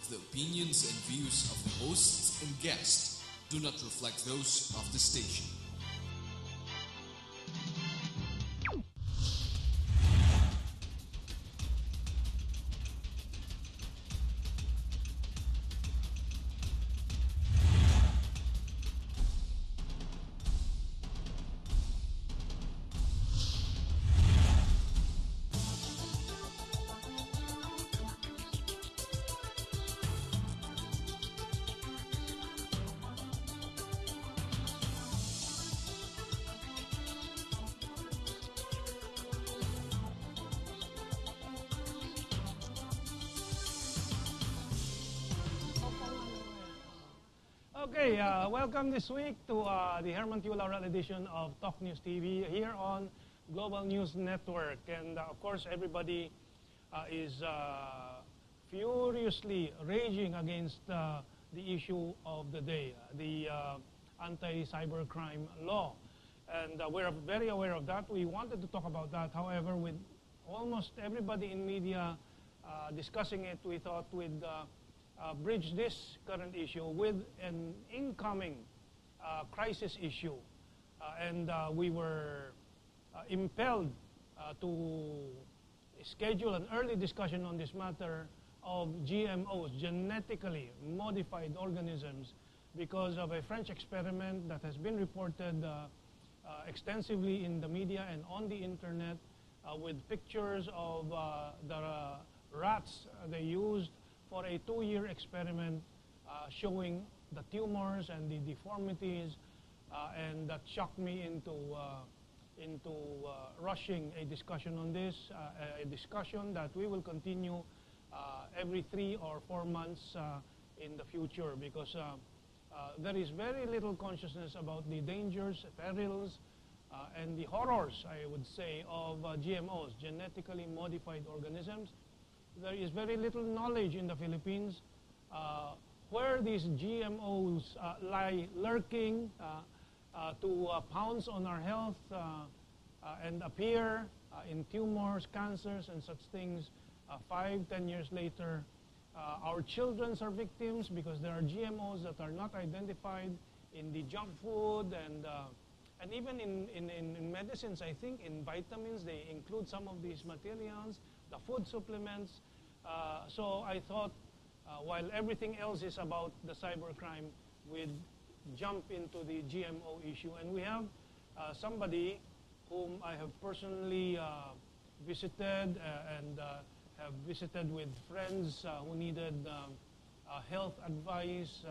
The opinions and views of the hosts and guests do not reflect those of the station. Okay, welcome this week to the Herman Q. Laurel edition of Talk News TV here on Global News Network. And of course, everybody is furiously raging against the issue of the day, the anti-cybercrime law. And we're very aware of that. We wanted to talk about that. However, with almost everybody in media discussing it, we thought we'd bridge this current issue with an incoming crisis issue. And we were impelled to schedule an early discussion on this matter of GMOs, genetically modified organisms, because of a French experiment that has been reported extensively in the media and on the internet with pictures of the rats they used for a 2-year experiment showing the tumors and the deformities, and that shocked me into rushing a discussion on this, a discussion that we will continue every 3 or 4 months in the future, because there is very little consciousness about the dangers, perils, and the horrors, I would say, of GMOs, genetically modified organisms. There is very little knowledge in the Philippines where these GMOs lie lurking to pounce on our health and appear in tumors, cancers, and such things 5-10 years later. Our children are victims because there are GMOs that are not identified in the junk food, and even in medicines. I think in vitamins they include some of these materials, the food supplements. So I thought, while everything else is about the cybercrime, we'd jump into the GMO issue. And we have somebody whom I have personally visited and have visited with friends who needed health advice,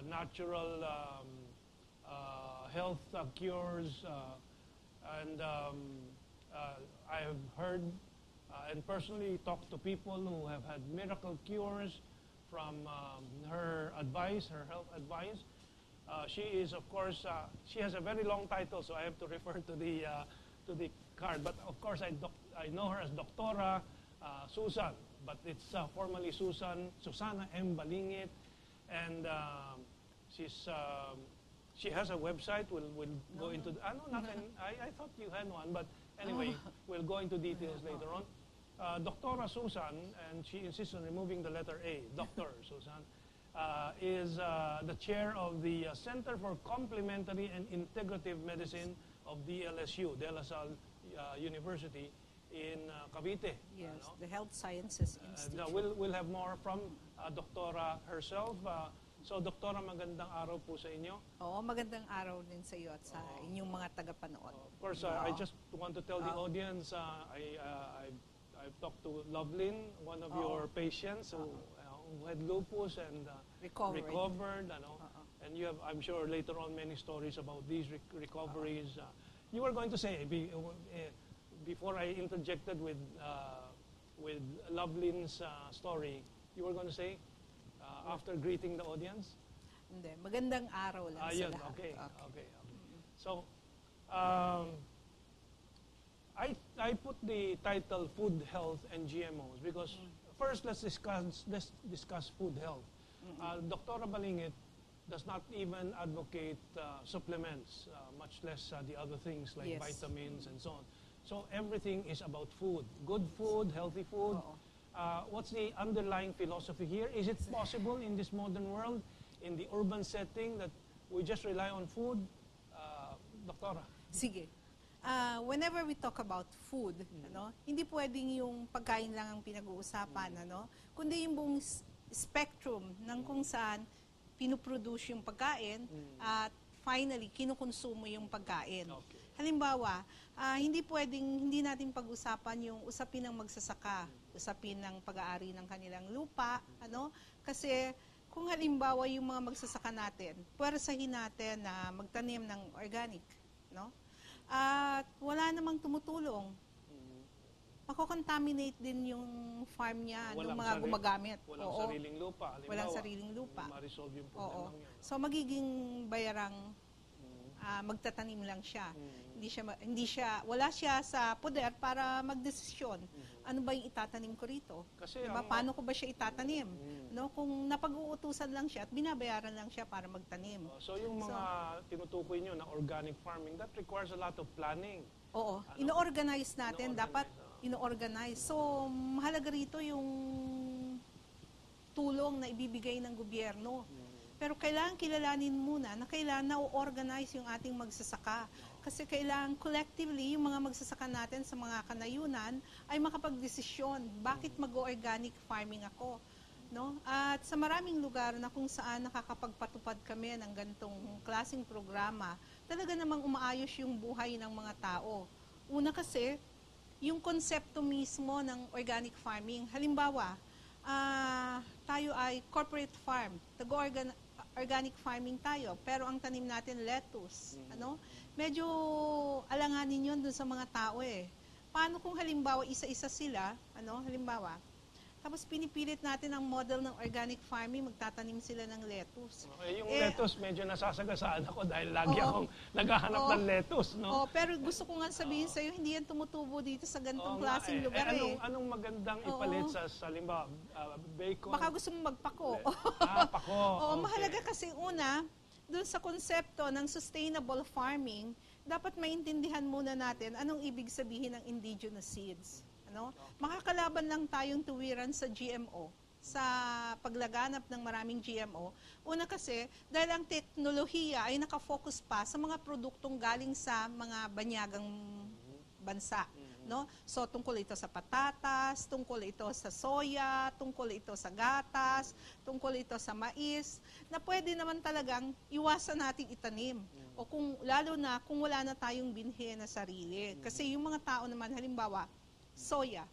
natural health cures, and I have heard and personally talked to people who have had miracle cures from her advice, her health advice. She is, of course, she has a very long title, so I have to refer to the card. But of course, I know her as Doctora Susan, but it's formally Susana M. Balingit, and she has a website. We'll go into. I thought you had one, but anyway, we'll go into details later on. Doctora Susan, and she insists on removing the letter A, Dr. Susan, is the chair of the Center for Complementary and Integrative Medicine of DLSU, De La Salle University in Cavite. Yes, the Health Sciences Institute. We'll have more from Doctora herself. So, Doktora, magandang araw po sa inyo. Oo, magandang araw din sa iyo at sa inyong mga tagapanood. Of course, I just want to tell the audience, I've talked to Lovelyn, one of your patients who had lupus and recovered. And you have, I'm sure, later on many stories about these recoveries. You were going to say, before I interjected with Lovelyn's story, you were going to say, after greeting the audience? Hindi, magandang araw lang sa lahat. Okay. So, I put the title Food, Health, and GMOs because first let's discuss food health. Doctora Balingit does not even advocate supplements, much less the other things like vitamins and so on. So everything is about food, good food, healthy food. What's the underlying philosophy here? Is it possible in this modern world, in the urban setting, that we just rely on food? Doktora? Sige. Whenever we talk about food, hindi pwedeng yung pagkain lang ang pinag-uusapan, kundi yung buong spectrum ng kung saan pinuproduce yung pagkain at finally kinukonsumo yung pagkain. Okay. Halimbawa, hindi natin pag-usapan yung usapin ng magsasaka, usapin ng pag-aari ng kanilang lupa, kasi kung halimbawa yung mga magsasaka natin, puwersahin natin na magtanim ng organic, at wala namang tumutulong. Mako-contaminate din yung farm niya ng mga gumagamit. Walang sariling lupa. Halimbawa, walang sariling lupa. Ma-resolve yung problema niya. So magiging bayarang magtatanim lang siya. Wala siya sa poder para magdesisyon. Ano ba yung itatanim ko rito? Kasi diba? Paano ko ba siya itatanim? Kung napag-uutusan lang siya at binabayaran lang siya para magtanim. So yung mga tinutukoy nyo na organic farming, that requires a lot of planning. Oo. Ino-organize natin. Dapat ino-organize. So mahalaga rito yung tulong na ibibigay ng gobyerno. Pero kailangan kilalanin muna na kailangan na-organize yung ating magsasaka. Kasi kailangan collectively, yung mga magsasaka natin sa mga kanayunan ay makapagdesisyon. Bakit mag-organic farming ako? At sa maraming lugar na kung saan nakakapagpatupad kami ng ganitong klaseng programa, talaga namang umaayos yung buhay ng mga tao. Una kasi, yung konsepto mismo ng organic farming. Halimbawa, tayo ay corporate farm. Organic farming tayo, pero ang tanim natin lettuce. Medyo alanganin yun dun sa mga tao eh. Paano kung halimbawa isa-isa sila, halimbawa, tapos pinipilit natin ang model ng organic farming, magtatanim sila ng lettuce. Yung lettuce, medyo nasasagasaan ako dahil lagi akong naghahanap ng lettuce. Pero gusto ko nga sabihin sa'yo, hindi yan tumutubo dito sa ganitong klaseng lugar Anong magandang ipalit sa halimbawa, bacon? Baka gusto mong magpako. Pako. Mahalaga kasi una, dun sa konsepto ng sustainable farming, dapat maintindihan muna natin anong ibig sabihin ng indigenous seeds. Makakalaban lang tayong tuwiran sa GMO, sa paglaganap ng maraming GMO. Una kasi, dahil ang teknolohiya ay nakafocus pa sa mga produktong galing sa mga banyagang bansa. So, tungkol ito sa patatas, tungkol ito sa soya, tungkol ito sa gatas, tungkol ito sa mais, na pwede naman talagang iwasan nating itanim. O lalo na kung wala na tayong binhi na sarili. Kasi yung mga tao naman, halimbawa, soya.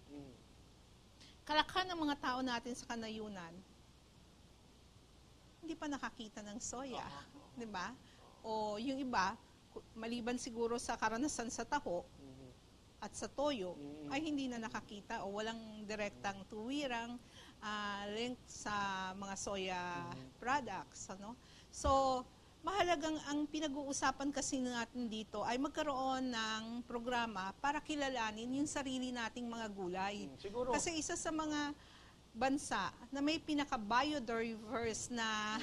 Kalakhan ng mga tao natin sa kanayunan, hindi pa nakakita ng soya. Di ba? O yung iba, maliban siguro sa karanasan sa taho at sa toyo, ay hindi na nakakita o walang direktang tuwirang link sa mga soya products. So, mahalagang ang pinag-uusapan kasi natin dito ay magkaroon ng programa para kilalanin yung sarili nating mga gulay. Siguro. Kasi isa sa mga bansa na may pinaka-biodiverse na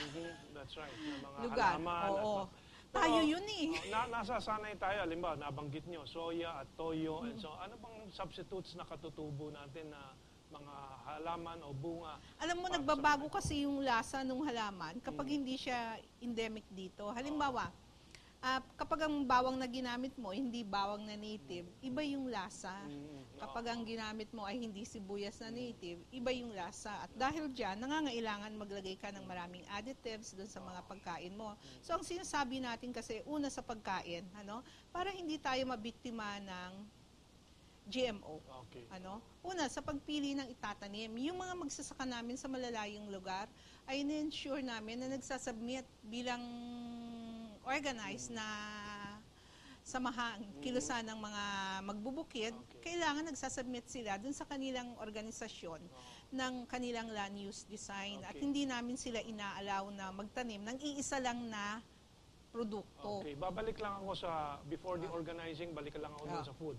That's right. Mga lugar. halaman. Tayo yun eh. Nasasanay tayo, halimbawa, nabanggit nyo, soya at toyo. And so, ano bang substitutes na katutubo natin na mga halaman o bunga? Alam mo, nagbabago kasi yung lasa ng halaman kapag hindi siya endemic dito. Halimbawa, kapag ang bawang na ginamit mo, hindi bawang na native, iba yung lasa. Kapag ang ginamit mo ay hindi sibuyas na native, iba yung lasa. At dahil dyan, nangangailangan maglagay ka ng maraming additives doon sa mga pagkain mo. So, ang sinasabi natin kasi, una sa pagkain, para hindi tayo mabiktima ng GMO. Okay. Una, sa pagpili ng itatanim, yung mga magsasaka namin sa malalayong lugar, ay in-ensure namin na nagsasubmit bilang organized na samahan, kilusan ng mga magbubukid, kailangan nagsasubmit sila dun sa kanilang organisasyon ng kanilang land use design. At hindi namin sila inaalaw na magtanim ng iisa lang na produkto. Okay, babalik lang ako sa, before the organizing, balik lang ako dun sa food.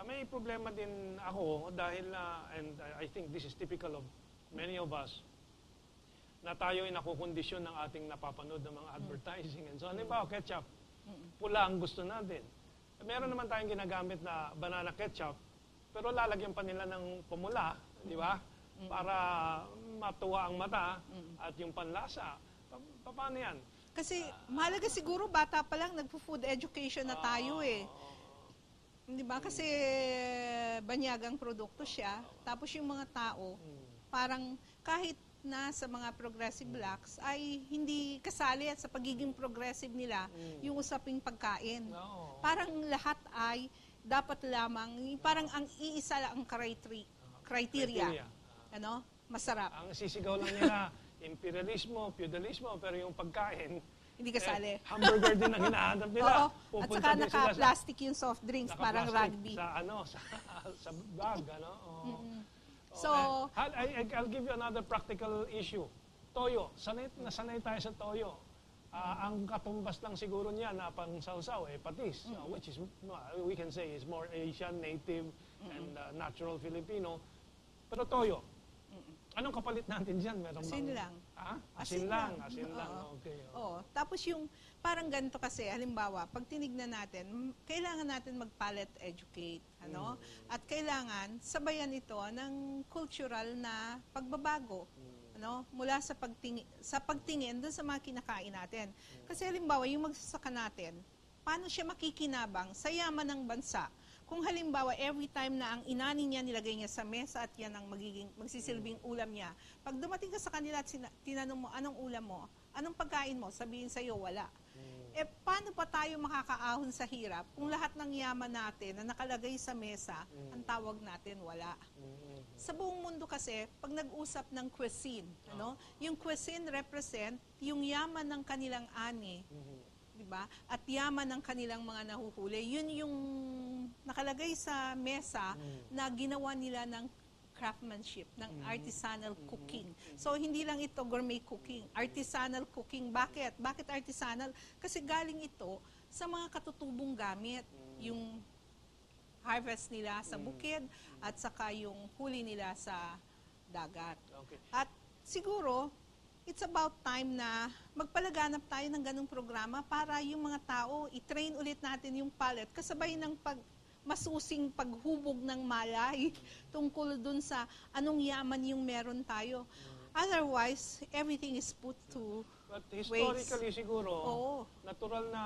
May problema din ako dahil and I think this is typical of many of us, na tayo ay nakukondisyon ng ating napapanood ng mga advertising. And so, halimbawa, ketchup, pula ang gusto natin. Meron naman tayong ginagamit na banana ketchup, pero lalagyan pa nila ng pumula Di ba? Para matuwa ang mata at yung panlasa. Paano yan? Kasi mahalaga siguro bata pa lang nagpo-food education na tayo eh. Di ba? Kasi banyagang produkto siya. Tapos yung mga tao, parang kahit na sa mga progressive blacks ay hindi kasali at sa pagiging progressive nila yung usaping pagkain. No. Parang lahat ay dapat lamang, parang ang iisa lang ang criteria. Ano? Masarap. Ang sisigaw lang nila, imperialismo, feudalismo, pero yung pagkain, Hindi kasali. hamburger din ang hinahanap nila. Oo. At Pupunta saka din sila naka-plastic yung soft drinks, parang naka-plastic rugby. sa bag, ano? Oo. So, I'll give you another practical issue. Toyo. Nasanay tayo sa toyo. Ang katumbas lang siguro niya na pang sausaw, patis, which is, we can say, is more Asian, native, and natural Filipino. Pero toyo. Anong kapalit natin dyan? Meron asin lang. Asin lang. Okay. Oo. Tapos yung parang ganito kasi, halimbawa, pag tinignan natin, kailangan natin mag-palate educate. Ano? At kailangan sabayan ito ng cultural na pagbabago. Ano? Mula sa pagtingin doon sa mga kinakain natin. Kasi halimbawa, yung magsasaka natin, paano siya makikinabang sa yaman ng bansa? Kung halimbawa, every time na ang inani niya nilagay niya sa mesa at yan ang magsisilbing ulam niya, pag dumating ka sa kanila at tinanong mo, anong ulam mo? Anong pagkain mo? Sabihin sa'yo, wala. Paano pa tayo makakaahon sa hirap kung lahat ng yaman natin na nakalagay sa mesa, ang tawag natin, wala. Sa buong mundo kasi, pag nag-usap ng cuisine, ano, yung cuisine represent yung yaman ng kanilang ani. Diba? At yaman ng kanilang mga nahuhuli. Yun yung nakalagay sa mesa na ginawa nila ng craftsmanship, ng artisanal cooking. So, hindi lang ito gourmet cooking, artisanal cooking. Bakit? Bakit artisanal? Kasi galing ito sa mga katutubong gamit. Yung harvest nila sa bukid at saka yung huli nila sa dagat. Okay. At siguro, it's about time na magpalaganap tayo ng ganong programa para yung mga tao, i-train ulit natin yung palate kasabay ng masusing paghubog ng malay tungkol dun sa anong yaman yung meron tayo. Otherwise, everything is put to But historically waste. siguro, natural na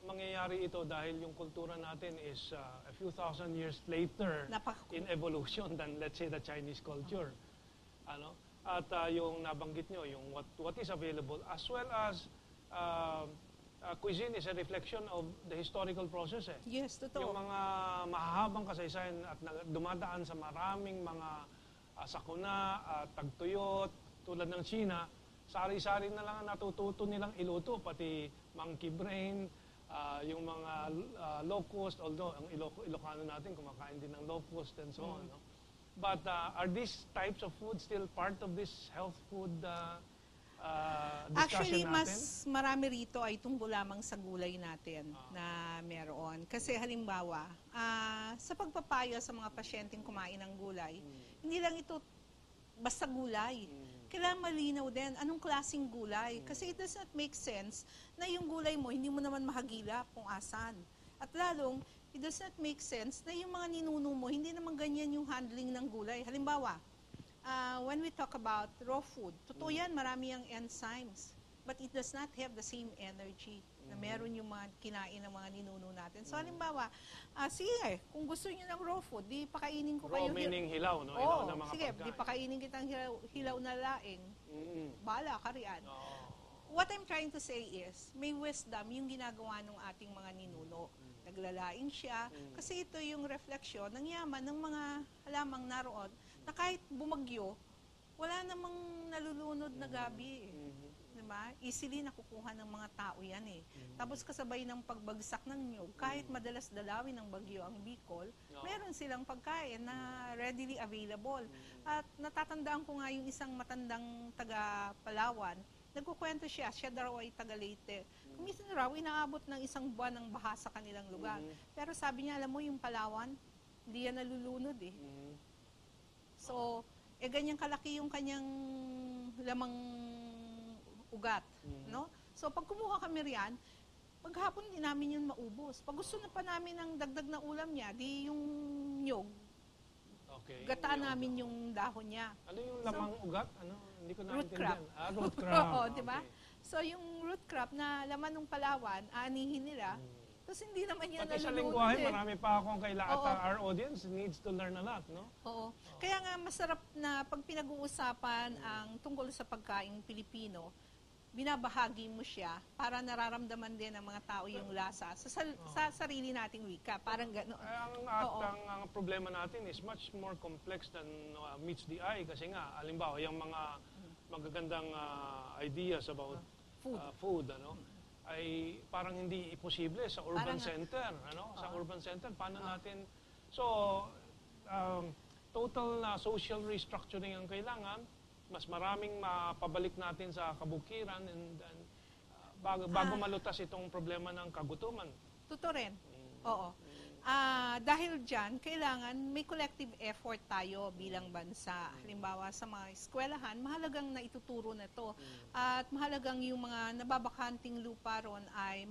mangyayari ito dahil yung kultura natin is a few thousand years later in evolution than, let's say, the Chinese culture. Ano? At yung nabanggit nyo, yung what is available, as well as cuisine is a reflection of the historical process. Yes, totoo. Yung mga mahahabang kasaysayan at dumadaan sa maraming mga sakuna at tagtuyot, tulad ng China, sari-sari na lang natututo nilang iluto, pati monkey brain, yung mga locust, although ang Ilocano natin kumakain din ng locust and so on. No? But are these types of food still part of this health food discussion Actually, natin? mas marami rito ay tungkol lamang sa gulay natin na meron. Kasi halimbawa, sa pagpapayo sa mga pasyenteng kumain ng gulay, hindi lang ito basta gulay. Kailangan malinaw din anong klaseng gulay. Kasi it does not make sense na yung gulay mo, hindi mo naman mahagilap kung asan. At lalong, it does not make sense na yung mga ninuno mo, hindi naman ganyan yung handling ng gulay. Halimbawa, when we talk about raw food, totoo yan, marami ang enzymes. But it does not have the same energy na meron yung mga kinain ng mga ninuno natin. So halimbawa, sige, kung gusto niyo ng raw food, di pakainin ko kayo. Raw meaning hilaw, no? Oo, Hilaw na mga sige, pagkain. di pakainin kitang hilaw na laing. Bahala ka riyan. Oo. What I'm trying to say is, may wisdom yung ginagawa ng ating mga ninuno. Naglalaing siya, kasi ito yung refleksyon ng yaman ng mga halamang naroon na kahit bumagyo, wala namang nalulunod na gabi. Diba? Easily nakukuha ng mga tao yan eh. Tapos kasabay ng pagbagsak ng niyog, kahit madalas dalawin ng bagyo ang Bicol, meron silang pagkain na readily available. At natatandaan ko nga yung isang matandang taga Palawan, nagkukwento siya daw ay taga Leyte. Minsan raw, inaabot ng isang buwan ng baha sa kanilang lugar. Pero sabi niya, alam mo yung Palawan, hindi yan nalulunod eh. So, ganyan kalaki yung kanyang lamang ugat, no? So, pag kumuha kami riyan, paghapon din namin yun maubos. Pag gusto na pa namin ng dagdag na ulam niya, di yung nyog. Okay. Gataan namin yung dahon niya. Ano yung lamang ugat? Ano? Hindi ko Root naintindihan. crop. Root crop. Oo, di ba? Okay. So, yung root crop na laman ng Palawan, aanihin nila. Tapos hindi naman yan Pati sa nalulunod lingwahe, eh. marami pa akong kailangan. Oo. Our audience needs to learn a lot, no? Oo. Kaya nga masarap na pag pinag-uusapan ang tungkol sa pagkaing Pilipino, binabahagi mo siya para nararamdaman din ng mga tao yung lasa sa sarili nating wika. Parang gano'n. Oo. Ang problema natin is much more complex than meets the eye kasi nga, halimbawa, yung mga magagandang ideas about food, ano, ay parang hindi posible sa urban center, ano? Sa urban center, paano natin... So, total na social restructuring ang kailangan, mas maraming mapabalik natin sa kabukiran and bago malutas itong problema ng kagutuman. Totoo rin. Oo. Dahil dyan, kailangan may collective effort tayo bilang bansa. Halimbawa, sa mga eskwelahan, mahalagang naituturo na ito. At mahalagang yung mga nababakanting lupa ron ay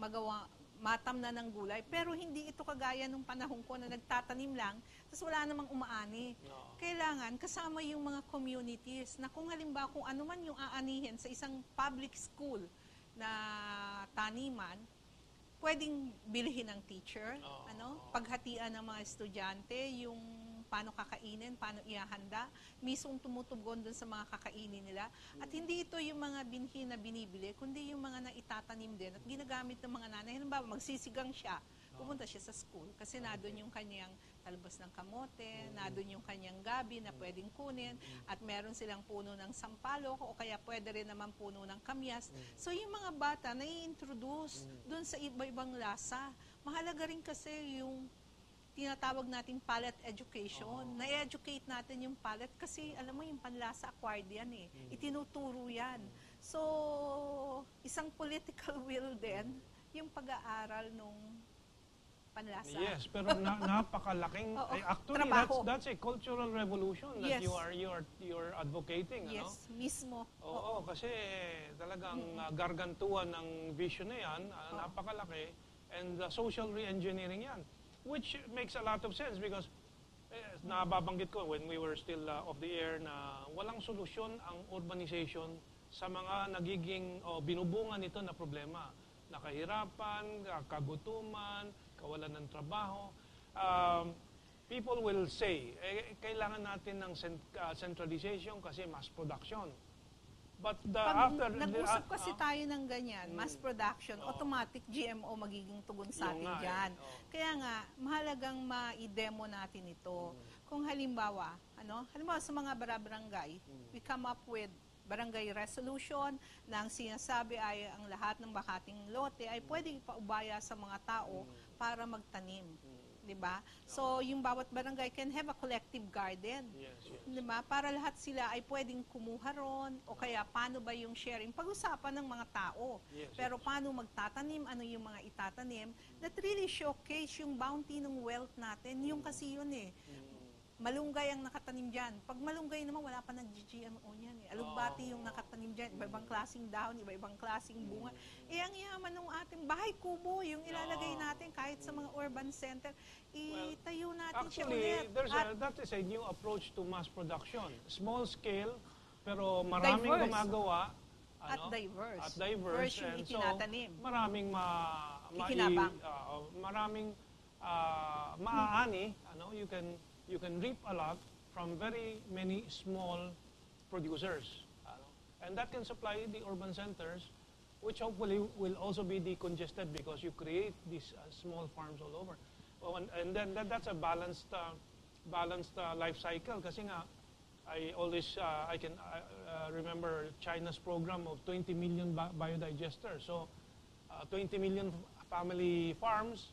matamna ng gulay. Pero hindi ito kagaya nung panahon ko na nagtatanim lang, tapos wala namang umaani. Kailangan kasama yung mga communities na kung halimbawa kung ano man yung aanihin sa isang public school na taniman, pwedeng bilhin ng teacher, paghatian ng mga estudyante, yung paano kakainin, paano ihahanda, mismong tumutugon dun sa mga kakainin nila. At hindi ito yung mga binhi na binibili, kundi yung mga naitatanim din at ginagamit ng mga nanay. Halimbawa, magsisigang siya, pupunta siya sa school kasi nadun yung kanyang talbos ng kamote, nadun yung kanyang gabi na pwedeng kunin, at meron silang puno ng sampalok o kaya pwede rin naman puno ng kamyas. So yung mga bata nai-introduce dun sa iba-ibang lasa. Mahalaga rin kasi yung tinatawag nating palate education. Na-educate natin yung palate kasi alam mo yung panlasa acquired yan eh. Itinuturo yan. So, isang political will din yung pag-aaral nung panlasa. Yes, pero napakalaking actually that's a cultural revolution that you're advocating, yes, mismo. Oo, kasi talagang gargantuan ng vision na yan, napakalaki, and social re-engineering yan. Which makes a lot of sense because nababanggit ko when we were still off the air na walang solusyon ang urbanization sa mga nagiging binubungan nito na problema. Nakahirapan, kagutuman, kawalan ng trabaho. People will say, kailangan natin ng centralization kasi mass production. But nag-usap kasi tayo ng ganyan, mass production, automatic GMO magiging tugon sa atin dyan. Kaya nga, mahalagang ma-demo natin ito. Kung halimbawa sa mga barangay, we come up with barangay resolution na ang sinasabi ay ang lahat ng bakating lote ay pwedeng ipaubaya sa mga tao para magtanim. Diba? So, yung bawat barangay can have a collective garden. Yes. Diba? Para lahat sila ay pwedeng kumuha ron, o kaya paano ba yung sharing? Pag-usapan ng mga tao. Pero paano magtatanim, ano yung mga itatanim, that really showcase yung bounty ng wealth natin. Yung kasi yun eh. Malunggay ang nakatanim dyan. Pag malunggay naman, wala pa nag-GMO niyan eh. Alugbati yung nakatanim dyan. Iba-ibang klaseng dahon, iba-ibang klaseng bunga. Ang yaman ng ating bahay kubo, yung ilalagay natin kahit sa mga urban center, itayo natin siya ulit. Actually, that is a new approach to mass production. Small scale, pero maraming gumagawa. At diverse. At diverse. Yung itinatanim. So, maraming maraming maaani. You can reap a lot from very many small producers. And that can supply the urban centers, which hopefully will also be decongested because you create these small farms all over. And then that's a balanced life cycle. Kasi nga, I can remember China's program of 20 million biodigesters. So, 20 million family farms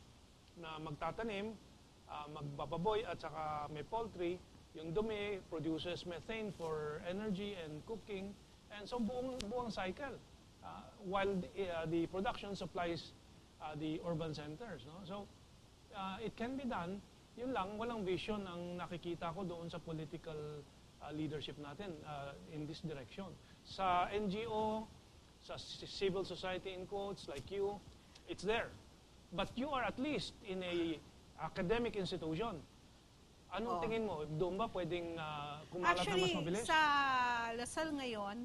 na magtatanim, magbababoy at saka may poultry. Yung dumi produces methane for energy and cooking. And so buong cycle. While the production supplies the urban centers. No? So it can be done. Yun lang, walang vision ang nakikita ko doon sa political leadership natin in this direction. Sa NGO, sa civil society in quotes like you, it's there. But you are at least in a academic institution. Anong Oo. tingin mo? Doon ba pwedeng kumalat na mas Actually, mabilis? sa Lasal ngayon,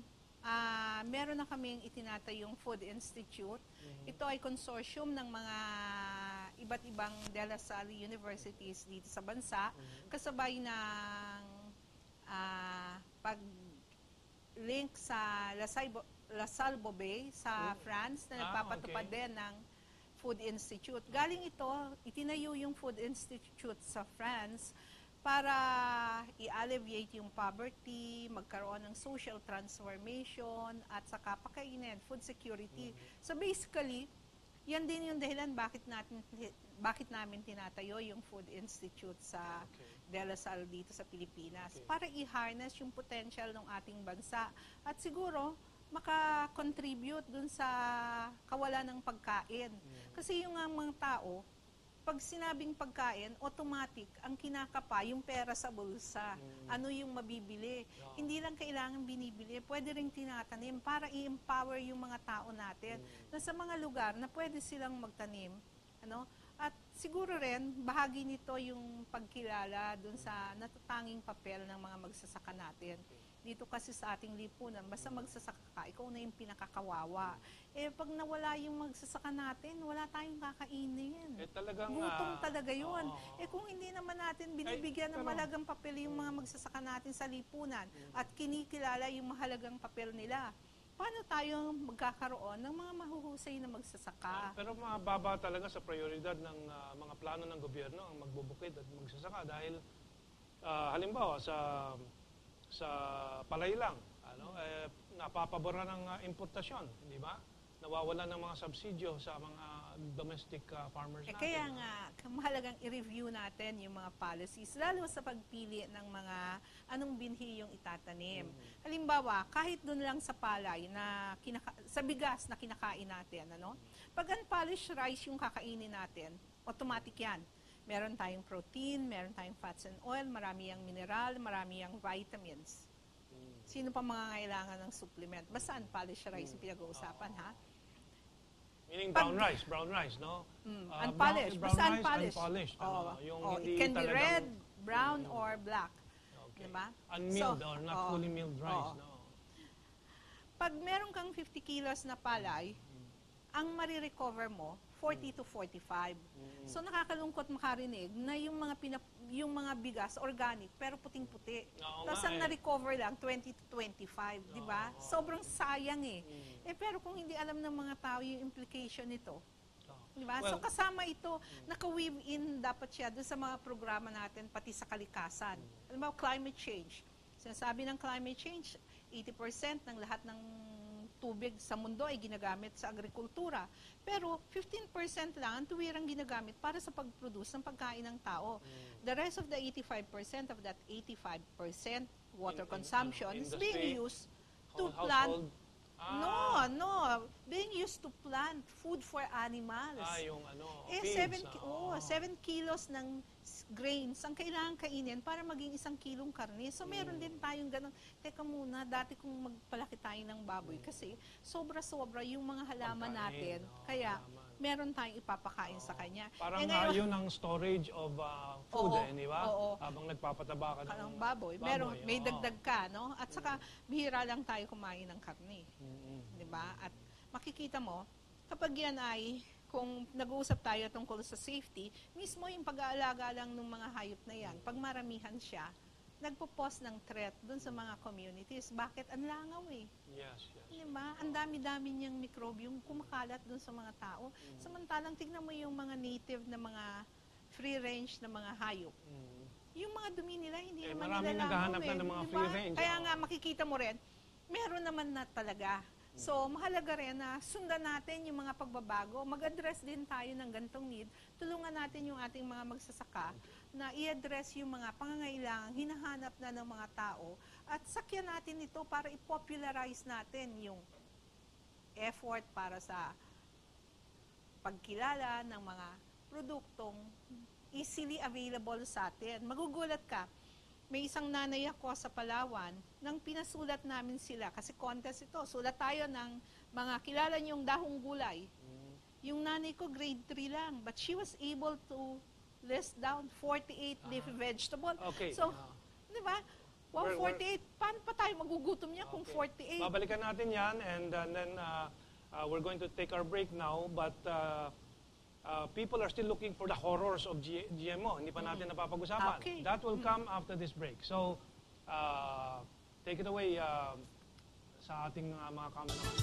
meron na kaming itinatayong Food Institute. Ito ay consortium ng mga iba't ibang De La Salle universities dito sa bansa, kasabay ng pag-link sa La Salle Beauvais sa France na nagpapatupad okay. din ng Food Institute. Galing ito, itinayo yung Food Institute sa France para i-alleviate yung poverty, magkaroon ng social transformation, at saka pakainin, food security. So basically, yan din yung dahilan bakit namin tinatayo yung Food Institute sa De La Salle dito sa Pilipinas. Okay. Para i-harness yung potential ng ating bansa. At siguro, maka-contribute dun sa kawalan ng pagkain. Kasi yung mga tao, pag sinabing pagkain, automatic ang kinakapa yung pera sa bulsa. Ano yung mabibili. Hindi lang kailangan binibili, pwede rin tinatanim para i-empower yung mga tao natin na sa mga lugar na pwede silang magtanim. Ano? At siguro rin, bahagi nito yung pagkilala dun sa natatanging papel ng mga magsasaka natin. Dito kasi sa ating lipunan, basta magsasaka ka, ikaw na yung pinakakawawa. Pag nawala yung magsasaka natin, wala tayong kakainin. Talagang, Gutom talaga yun. oo. Kung hindi naman natin binibigyan ng pero- mahalagang papel yung mga magsasaka natin sa lipunan at kinikilala yung mahalagang papel nila, paano tayo magkakaroon ng mga mahuhusay na magsasaka? Pero mababa talaga sa prioridad ng mga plano ng gobyerno ang magbubukid at magsasaka dahil halimbawa sa palay lang, napapabora ng importasyon, di ba? Nawawala ng mga subsidyo sa mga domestic farmers natin. Kaya nga, mahalagang i-review natin yung mga policies, lalo sa pagpili ng mga anong binhi yung itatanim. Halimbawa, kahit doon lang sa palay, sa bigas na kinakain natin, pag unpolished rice yung kakainin natin, automatic yan. Meron tayong protein, meron tayong fats and oil, marami yung mineral, marami yung vitamins. Sino pa mga kailangan ng supplement? Basta unpolished rice yung pinag-uusapan, ha? Meaning brown rice, no? Unpolished. Brown Basta rice, unpolished. unpolished. Yung hindi it can be talagang- red, brown, or black. Okay. Diba? Unmilled So, or not fully milled rice, no? Pag meron kang 50 kilos na palay, ang marirecover mo, 40 to 45. So nakakalungkot makarinig na yung mga bigas organic pero puting-puti. Oo Tapos nga ang na-recover lang 20 to 25, di ba? Sobrang sayang eh. Pero kung hindi alam ng mga tao yung implication nito, di ba? So Well, kasama ito, naka-weave in dapat siya doon sa mga programa natin pati sa kalikasan. Alam mo, climate change. Sinasabi ng climate change, 80% ng lahat ng tubig sa mundo ay ginagamit sa agrikultura. Pero 15% lang ang tuwirang ginagamit para sa pag-produce ng pagkain ng tao. The rest of the 85% of that 85% water consumption is being industry, used to plant. household. No. Being used to plant food for animals. Yung Seven feeds. 7 kilos ng grains ang kailangan kainin para maging 1 kilong karne. So, meron din tayong ganun. Teka muna, dati kung magpalaki tayo ng baboy kasi sobra-sobra yung mga halaman Pagkain, natin. oo, Kaya, halaman. meron tayong ipapakain sa kanya. Parang ngayon, yun ang storage of food, Oo, di ba? oo. Habang nagpapataba ka ng baboy. May oo. dagdag ka, no? At saka, bihira lang tayo kumain ng karne. Di ba? At makikita mo, kapag yan ay, kung nag-uusap tayo tungkol sa safety, mismo yung pag-aalaga lang ng mga hayop na yan, pag maramihan siya, nagpo-pose ng threat dun sa mga communities. Bakit? Ang langaw eh. Yes. Di ba? Ang dami-dami niyang mikrobyong kumakalat dun sa mga tao. Samantalang tignan mo yung mga native na mga free-range na mga hayop. Yung mga dumi nila, hindi naman maraming nila naghahanap langaw na ng mga Di ba? free range, Kaya oo. nga makikita mo rin, meron naman na talaga. So, mahalaga rin na sundan natin yung mga pagbabago. Mag-address din tayo ng gantong need. Tulungan natin yung ating mga magsasaka na i-address yung mga pangangailangan, hinahanap na ng mga tao. At sakyan natin ito para i-popularize natin yung effort para sa pagkilala ng mga produktong easily available sa atin. Magugulat ka. May isang nanay ako sa Palawan, nang pinasulat namin sila, kasi contest ito, sulat tayo ng mga kilala niyong dahong gulay. Yung nanay ko grade 3 lang, but she was able to list down 48 leafy vegetable. Okay. So, di ba? Wow, We're- 48. Paano pa tayo magugutom niya kung 48? Babalikan natin yan and then we're going to take our break now but people are still looking for the horrors of GMO. Hindi pa natin napapag-usapan. Okay. That will come after this break. So, take it away sa ating mga cameraman.